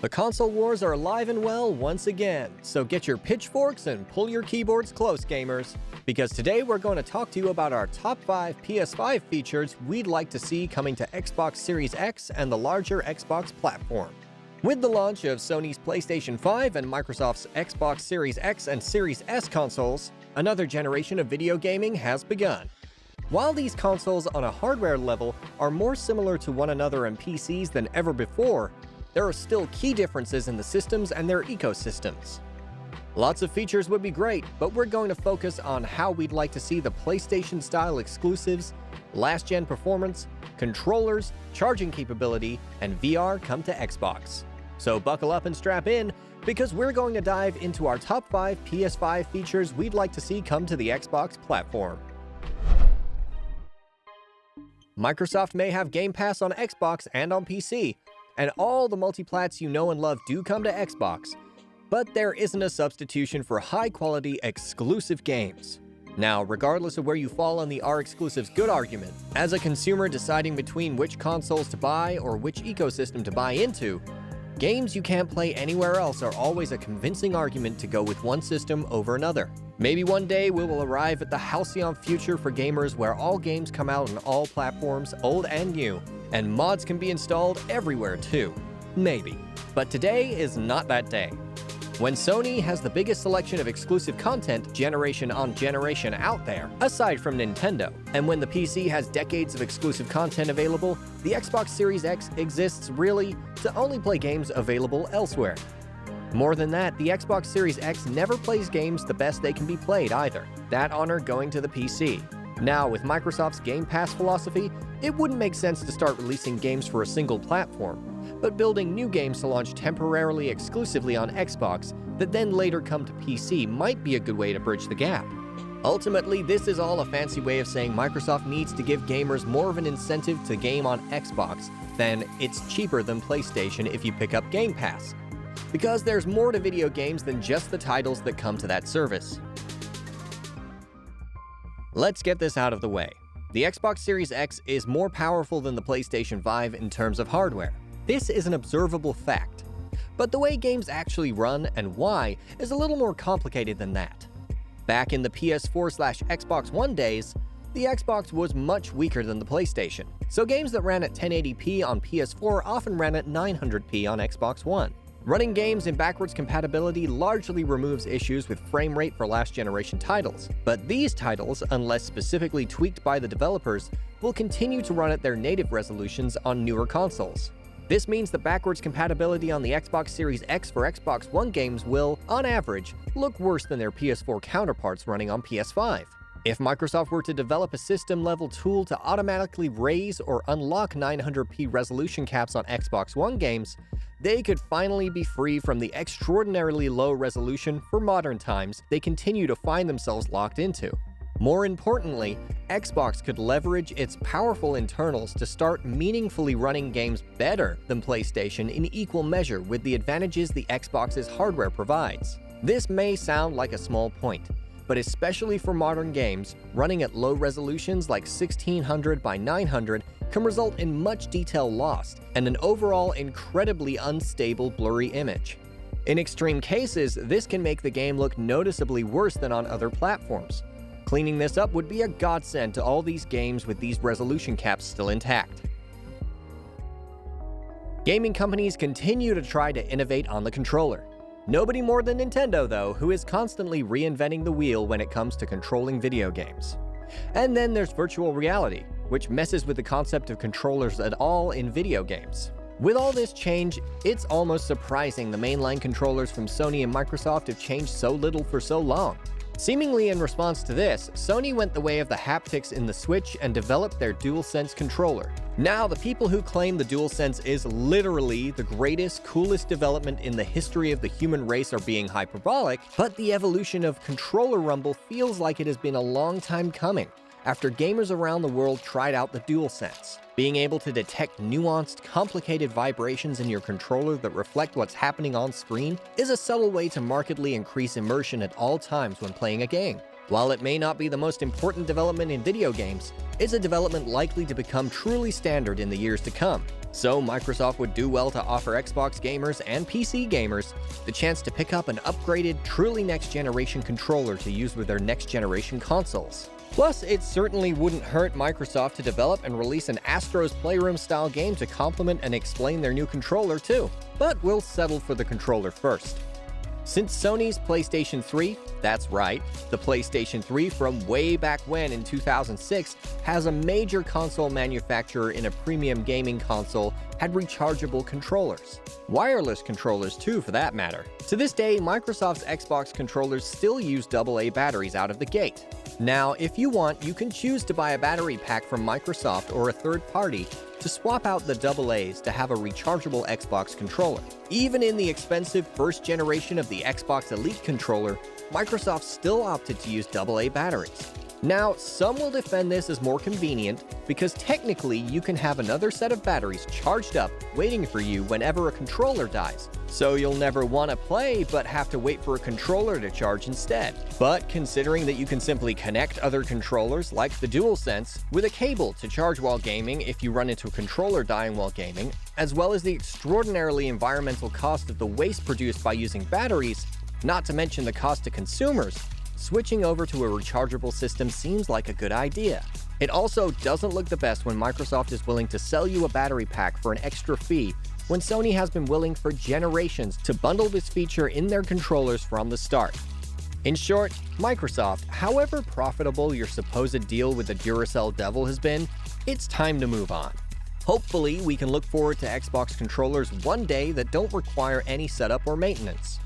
The console wars are alive and well once again, so get your pitchforks and pull your keyboards close, gamers. Because today we're going to talk to you about our top 5 PS5 features we'd like to see coming to Xbox Series X and the larger Xbox platform. With the launch of Sony's PlayStation 5 and Microsoft's Xbox Series X and Series S consoles, another generation of video gaming has begun. While these consoles on a hardware level are more similar to one another in PCs than ever before, there are still key differences in the systems and their ecosystems. Lots of features would be great, but we're going to focus on how we'd like to see the PlayStation-style exclusives, last-gen performance, controllers, charging capability, and VR come to Xbox. So buckle up and strap in, because we're going to dive into our top 5 PS5 features we'd like to see come to the Xbox platform. Microsoft may have Game Pass on Xbox and on PC, and all the multiplats you know and love do come to Xbox, but there isn't a substitution for high-quality exclusive games. Now, regardless of where you fall on the "are exclusives good" argument, as a consumer deciding between which consoles to buy or which ecosystem to buy into, games you can't play anywhere else are always a convincing argument to go with one system over another. Maybe one day we will arrive at the halcyon future for gamers where all games come out on all platforms, old and new, and mods can be installed everywhere too. Maybe. But today is not that day. When Sony has the biggest selection of exclusive content generation on generation out there, aside from Nintendo, and when the PC has decades of exclusive content available, the Xbox Series X exists really to only play games available elsewhere. More than that, the Xbox Series X never plays games the best they can be played either, that honor going to the PC. Now, with Microsoft's Game Pass philosophy, it wouldn't make sense to start releasing games for a single platform, but building new games to launch temporarily exclusively on Xbox that then later come to PC might be a good way to bridge the gap. Ultimately, this is all a fancy way of saying Microsoft needs to give gamers more of an incentive to game on Xbox than it's cheaper than PlayStation if you pick up Game Pass. Because there's more to video games than just the titles that come to that service. Let's get this out of the way. The Xbox Series X is more powerful than the PlayStation 5 in terms of hardware. This is an observable fact. But the way games actually run and why is a little more complicated than that. Back in the PS4/Xbox One days, the Xbox was much weaker than the PlayStation, so games that ran at 1080p on PS4 often ran at 900p on Xbox One. Running games in backwards compatibility largely removes issues with frame rate for last-generation titles, but these titles, unless specifically tweaked by the developers, will continue to run at their native resolutions on newer consoles. This means that backwards compatibility on the Xbox Series X for Xbox One games will, on average, look worse than their PS4 counterparts running on PS5. If Microsoft were to develop a system-level tool to automatically raise or unlock 900p resolution caps on Xbox One games, they could finally be free from the extraordinarily low resolution for modern times they continue to find themselves locked into. More importantly, Xbox could leverage its powerful internals to start meaningfully running games better than PlayStation in equal measure with the advantages the Xbox's hardware provides. This may sound like a small point, but especially for modern games, running at low resolutions like 1600 by 900 can result in much detail lost and an overall incredibly unstable, blurry image. In extreme cases, this can make the game look noticeably worse than on other platforms. Cleaning this up would be a godsend to all these games with these resolution caps still intact. Gaming companies continue to try to innovate on the controller. Nobody more than Nintendo, though, who is constantly reinventing the wheel when it comes to controlling video games. And then there's virtual reality, which messes with the concept of controllers at all in video games. With all this change, it's almost surprising the mainline controllers from Sony and Microsoft have changed so little for so long. Seemingly in response to this, Sony went the way of the haptics in the Switch and developed their Dualsense controller. Now, the people who claim the Dualsense is literally the greatest, coolest development in the history of the human race are being hyperbolic, but the evolution of controller rumble feels like it has been a long time coming, after gamers around the world tried out the Dualsense. Being able to detect nuanced, complicated vibrations in your controller that reflect what's happening on screen is a subtle way to markedly increase immersion at all times when playing a game. While it may not be the most important development in video games, it's a development likely to become truly standard in the years to come. So Microsoft would do well to offer Xbox gamers and PC gamers the chance to pick up an upgraded, truly next-generation controller to use with their next-generation consoles. Plus, it certainly wouldn't hurt Microsoft to develop and release an Astro's Playroom-style game to complement and explain their new controller too. But we'll settle for the controller first. Since Sony's PlayStation 3, that's right, the PlayStation 3 from way back when in 2006, has a major console manufacturer in a premium gaming console had rechargeable controllers. Wireless controllers too, for that matter. To this day, Microsoft's Xbox controllers still use AA batteries out of the gate. Now, if you want, you can choose to buy a battery pack from Microsoft or a third party to swap out the AA's to have a rechargeable Xbox controller. Even in the expensive first generation of the Xbox Elite controller, Microsoft still opted to use AA batteries. Now, some will defend this as more convenient because technically you can have another set of batteries charged up waiting for you whenever a controller dies. So you'll never want to play but have to wait for a controller to charge instead. But considering that you can simply connect other controllers like the Dualsense with a cable to charge while gaming if you run into a controller dying while gaming, as well as the extraordinarily environmental cost of the waste produced by using batteries, not to mention the cost to consumers, switching over to a rechargeable system seems like a good idea. It also doesn't look the best when Microsoft is willing to sell you a battery pack for an extra fee when Sony has been willing for generations to bundle this feature in their controllers from the start. In short, Microsoft, however profitable your supposed deal with the Duracell Devil has been, it's time to move on. Hopefully, we can look forward to Xbox controllers one day that don't require any setup or maintenance.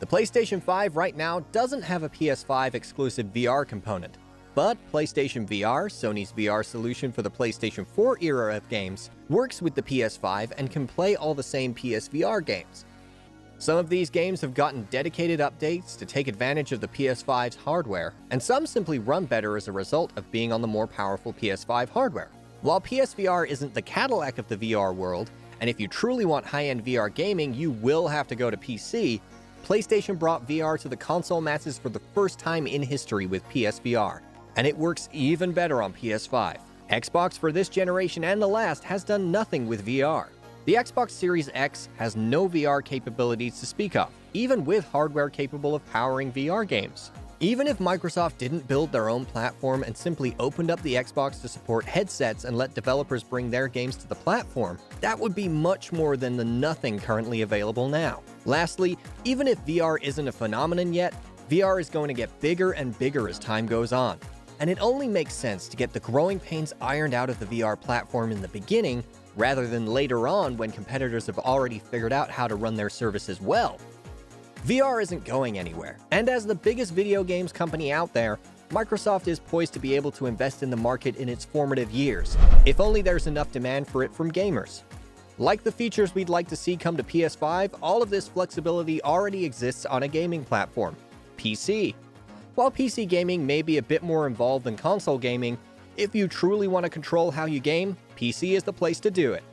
The PlayStation 5 right now doesn't have a PS5 exclusive VR component, but PlayStation VR, Sony's VR solution for the PlayStation 4 era of games, works with the PS5 and can play all the same PSVR games. Some of these games have gotten dedicated updates to take advantage of the PS5's hardware, and some simply run better as a result of being on the more powerful PS5 hardware. While PSVR isn't the Cadillac of the VR world, and if you truly want high-end VR gaming, you will have to go to PC, PlayStation brought VR to the console masses for the first time in history with PSVR, and it works even better on PS5. Xbox for this generation and the last has done nothing with VR. The Xbox Series X has no VR capabilities to speak of, even with hardware capable of powering VR games. Even if Microsoft didn't build their own platform and simply opened up the Xbox to support headsets and let developers bring their games to the platform, that would be much more than the nothing currently available now. Lastly, even if VR isn't a phenomenon yet, VR is going to get bigger and bigger as time goes on. And it only makes sense to get the growing pains ironed out of the VR platform in the beginning, rather than later on when competitors have already figured out how to run their services well. VR isn't going anywhere, and as the biggest video games company out there, Microsoft is poised to be able to invest in the market in its formative years, if only there's enough demand for it from gamers. Like the features we'd like to see come to PS5, all of this flexibility already exists on a gaming platform, PC. While PC gaming may be a bit more involved than console gaming, if you truly want to control how you game, PC is the place to do it.